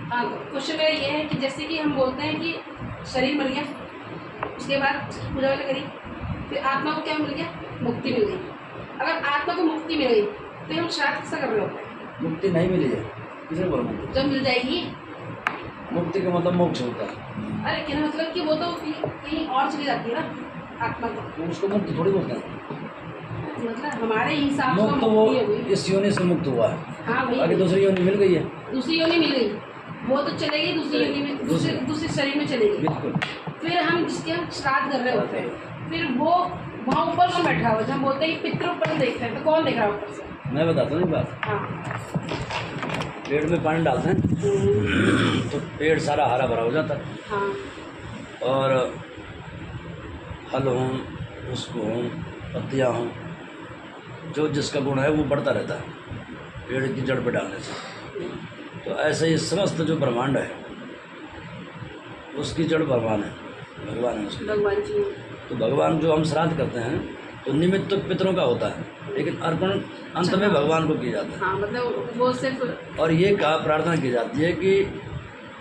हाँ, क्वेश्चन मेरा ये है कि जैसे कि हम बोलते हैं कि शरीर मर गया, उसके बाद पूजा वगैरह करी, फिर आत्मा को क्या मिल गया? मुक्ति मिल गई। अगर आत्मा को मुक्ति मिल गई तो हम श्राद्ध कैसा कर रहे होते हैं? मुक्ति नहीं मिली है, किसने बोला मुक्ति? जब मिल जाएगी। मुक्ति का मतलब मोक्ष होता है। अरे क्या मतलब कि वो तो कहीं और चली जाती है ना आत्मा तो उसको मुक्ति थोड़ी बोलते हैं। मतलब हमारे हिसाब से मुक्त वो इस योनि से मुक्त हुआ है। हाँ आगे भाई, दूसरी योनि मिल गई है। दूसरी योनि मिल गई, वो तो चलेगी दूसरी योनि में, दूसरे शरीर में चलेगी। बिल्कुल। फिर हम जिसके हम श्राद्ध कर रहे होते हैं, फिर वो वहाँ ऊपर कौन बैठा हुआ है? हम बोलते हैं कि पितरों पर देख रहे हैं, तो कौन देख रहा है ऊपर से? मैं बताता हूँ बात। हाँ, पेड़ में पानी डालते हैं तो पेड़ सारा हरा भरा हो जाता है। हाँ, और फल हों, उसको हों, पत्तियाँ हों, जो जिसका गुण है वो बढ़ता रहता है पेड़ की जड़ पे डालने से। तो ऐसे ही समस्त जो ब्रह्मांड है उसकी जड़ भगवान है, भगवान है उसकी। भगवान जी। तो भगवान जो हम श्राद्ध करते हैं तो निमित्त तो पितरों का होता है, लेकिन अर्पण अंत में भगवान को किया जाता है। हाँ, मतलब वो सिर्फ और ये कहा प्रार्थना की जाती है कि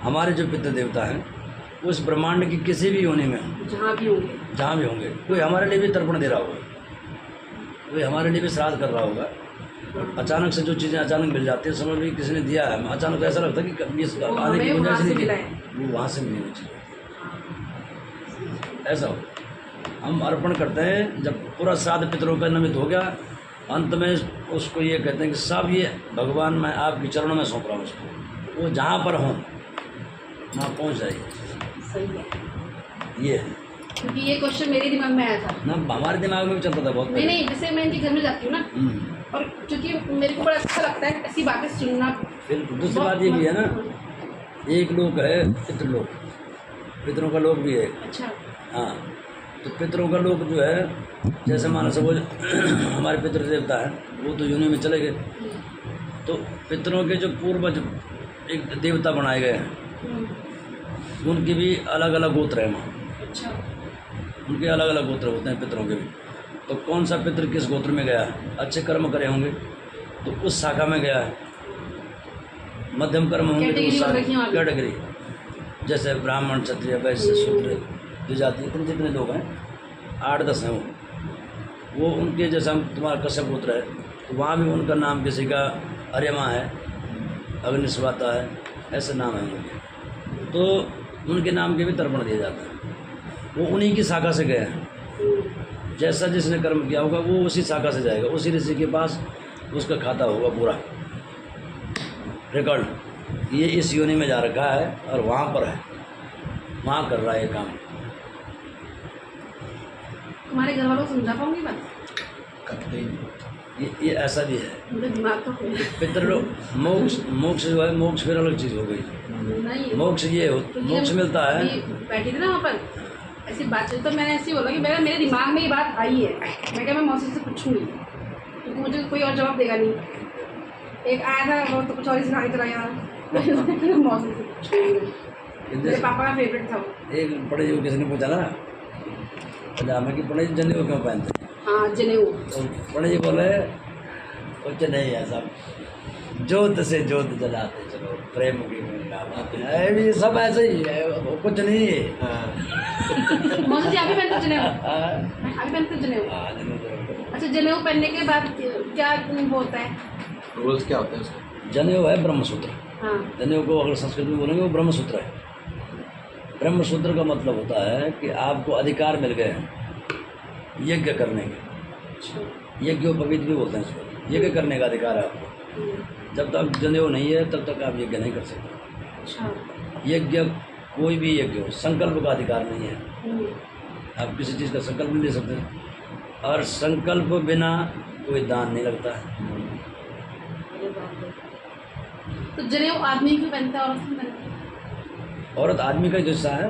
हमारे जो पितृ देवता हैं उस ब्रह्मांड की किसी भी योनि में जहाँ भी होंगे, कोई हमारे लिए भी तर्पण दे रहा होगा, कोई हमारे लिए भी श्राद्ध कर रहा होगा। अचानक से जो चीज़ें अचानक मिल जाती है, समझ ली किसी ने दिया है, अचानक ऐसा लगता है कि कभी आने की गुंजाइश नहीं थी, वो वहाँ से मिलनी चाहिए। ऐसा हो, हम अर्पण करते हैं जब पूरा श्राद्ध पितरों का निमित्त हो गया, अंत में उसको ये कहते हैं कि सब ये भगवान मैं आपके चरणों में सौंप रहा हूँ उसको, वो जहाँ पर हों वहाँ पहुँच जाएगी। सही है, ये है। क्योंकि ये क्वेश्चन मेरे दिमाग में आया था ना हमारे दिमाग में भी चलता था बहुत। नहीं, जैसे मैं इनके घर में जाती हूँ ना, और क्योंकि मेरे को बड़ा अच्छा लगता है ऐसी बातें सुनना। बिल्कुल। दूसरी बात ये भी है ना, एक लोक है पितृलोक, पितरों का लोक भी है। अच्छा। हाँ, तो पितरों का लोक जो है, जैसे मानो सपोज हमारे पितृ देवता हैं वो तो योनि में चले गए, तो पितरों के जो पूर्वज एक देवता बनाए गए हैं उनके भी अलग अलग गोत्र हैं वहाँ। अच्छा। उनके अलग अलग गोत्र होते हैं पितरों के भी। तो कौन सा पितृ किस गोत्र में गया है, अच्छे कर्म करे होंगे तो उस शाखा में गया है, मध्यम कर्म होंगे तो उस कैटेगरी, जैसे ब्राह्मण, क्षत्रिय, वैश्य, शूद्र, जो जाति जितने लोग हैं 8-10 हैं वो उनके जैसा तुम्हारा कश्यप गोत्र है तो वहाँ भी उनका नाम किसी का अर्यमा है, अग्निस्वाता है, ऐसे नाम है उनके, तो उनके नाम के भी तर्पण दिया जाता है। वो उन्हीं की शाखा से गए हैं, जैसा जिसने कर्म किया होगा वो उसी शाखा से जाएगा, उसी ऋषि के पास उसका खाता होगा पूरा रिकॉर्ड, ये इस योनि में जा रखा है और वहाँ पर है, वहाँ कर रहा है ये काम। तुम्हारे घर वालों को समझा पाऊंगी बात? ये ऐसा भी है। मेरे दिमाग को पितृलोक मोक्ष जो है, मोक्ष फिर अलग चीज़ हो गई। नहीं, मोक्ष ये हो, मोक्ष मिलता है। बैठी थी ना वहाँ पर ऐसी बातचीत, तो मैंने ऐसे ही बोला कि मेरे दिमाग में ये बात आई है, मैं क्या मैं मौसी से पूछूंगी क्योंकि मुझे कोई और जवाब देगा नहीं। एक आया था वो तो कुछ और ही सिखा के चला गया मौसी से पूछूंगी, मेरे पापा का फेवरेट था वो। एक बड़े जी किसी ने पूछा ना पजामे की, बड़े जनेऊ क्यों पहनते? हाँ, जनेऊ। तो बड़े जी बोले कुछ नहीं है, सब जोत से जोत जलाते चलो, प्रेम की ये सब ऐसे ही है, कुछ नहीं है। मौसी जी आप भी पहनते जनेऊ? आप भी पहनते जनेऊ? अच्छा, जनेऊ पहनने के बाद क्या होता है, रूल्स क्या होते हैं उसके? जनेऊ है ब्रह्मसूत्र। हाँ, जनेऊ को अगर संस्कृत में बोलेंगे वो ब्रह्मसूत्र है। ब्रह्मसूत्र का मतलब होता है कि आपको अधिकार मिल गए हैं यज्ञ करने के, यज्ञोपवीत भी बोलते हैं इसको, यज्ञ करने का अधिकार है आपको। जब तक जनेऊ नहीं है तब तक आप यज्ञ नहीं कर सकते। अच्छा। यज्ञ कोई भी यज्ञ हो, संकल्प का अधिकार नहीं है, आप किसी चीज़ का संकल्प नहीं ले सकते, और संकल्प बिना कोई दान नहीं लगता है। तो जनेऊ आदमी क्यों पहनता है, औरत क्यों पहनती है? औरत आदमी का हिस्सा है,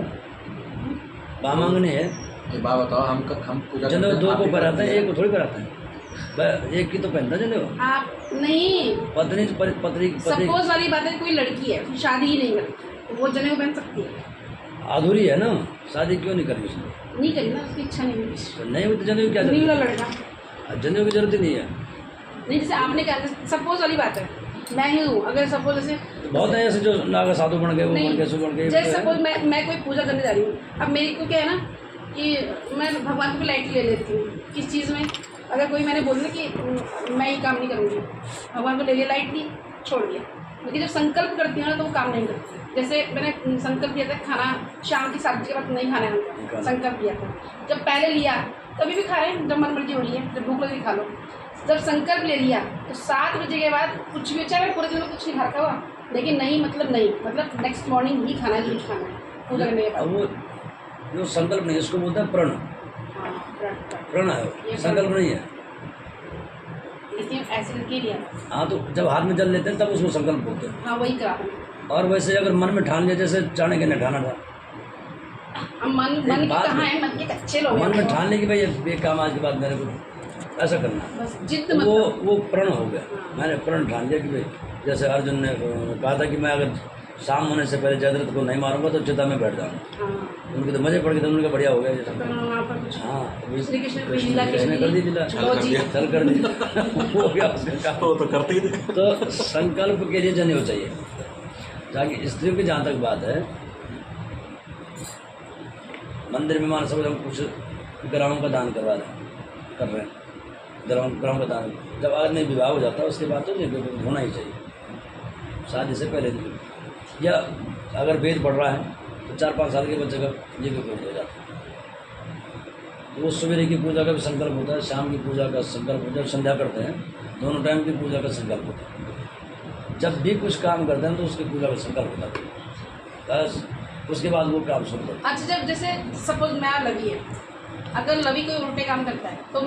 वामांगनी है। ये बात बताओ, हम पूजा जनेऊ दो को पहनाते हैं, एक को थोड़ी पहनाते हैं, एक की तो पहनता जनेऊ। आप नहीं, पत्नी पत्नी सपोज वाली बात है, कोई लड़की है शादी ही नहीं करती तो वो जनेऊ पहन सकती है? अधूरी है ना, शादी क्यों नहीं करनी उसने? नहीं करी ना, उसकी इच्छा नहीं हुई, नहीं हुई तो जनेऊ क्या नहीं जरूरत वाला लड़का है? जनेऊ की जरूरत ही नहीं है। नहीं, जैसे आपने कहा सपोज वाली बात है, मैं ही हूँ। अगर सपोज जैसे तो बहुत है ऐसे जो नागा साधु बन गए, वो नहीं, बन गए, सो बन गए। जैसे सपोज मैं कोई पूजा करने जा रही हूँ, अब मेरे को क्या है ना कि मैं भगवान को लाइट ले लेती हूँ किस चीज़ में। अगर कोई मैंने बोला कि मैं ये काम नहीं करूँगी, भगवान को ले लिया लाइट ली, छोड़ दिया। लेकिन जब संकल्प करती हूँ ना तो वो काम नहीं करती। जैसे मैंने संकल्प किया था खाना शाम की 7 बजे के बाद नहीं खाना है हमको, संकल्प किया था। जब पहले लिया कभी भी खा रहे हैं, जब मन मर्जी हो रही है, जब भूख लगी खा लो। जब संकल्प ले लिया तो 7 बजे के बाद कुछ भी, चाहे पूरे दिन में कुछ नहीं खा हुआ, लेकिन नहीं मतलब नेक्स्ट मॉर्निंग ही खाना है, कुछ खाना है पूजा करने के बाद। अब वो जो संकल्प नहीं, इसको बोलते हैं प्रण। हाँ, प्रण है वो, संकल्प नहीं है। लेकिन ऐसे करके लिया। हाँ, तो जब हाथ में जल लेते हैं तब उसको संकल्प बोलते हैं। हाँ, वही करा। और वैसे अगर मन में ठान लिया, जैसे जाने के नहीं ठाना था, अब मन की कहाँ है, मन के कच्चे लोग मन में ठान ले कि भाई ये काम आज के बाद मेरे को ऐसा करना है, बस जिद तो मतलब। वो प्रण हो गया। मैंने प्रण ठान लिया कि भाई, जैसे अर्जुन ने कहा था कि मैं अगर शाम होने से पहले जयद्रथ को नहीं मारूंगा तो चिता में बैठ जाऊंगा। हाँ, उनके तो मजे पड़ गए थे, उनका बढ़िया हो गया ये तो सब। वहाँ पर कुछ हाँ, श्री कृष्ण को कृष्ण लीला ने कर दी लीला, लो जी। चल कर दी हो गया उसका काम। वो तो करते ही थे। तो संकल्प के लिए जनेऊ चाहिए। ताकि स्त्रियों की जहाँ तक बात है, मंदिर में मान समझ हम कुछ ग्रामों का दान करवा रहे कर रहे हैं, ग्रामों का दान। जब आदमी विवाह हो जाता है उसके बाद तो ये होना ही चाहिए, शादी से पहले भी। या अगर वेद पढ़ रहा है तो 4-5 साल के बच्चे का ये भी हो जाता है। तो वो सवेरे की पूजा का भी संकल्प होता है, शाम की पूजा का संकल्प होता है, संध्या करते हैं, दोनों टाइम की पूजा का संकल्प होता है। जब भी कुछ काम करते हैं तो उसकी पूजा का संकल्प होता है, बस उसके बाद वो काम शुरू करते हैं। अच्छा, जब जैसे सपोज मैं लवी है, अगर लवी कोई उल्टे काम करता है तो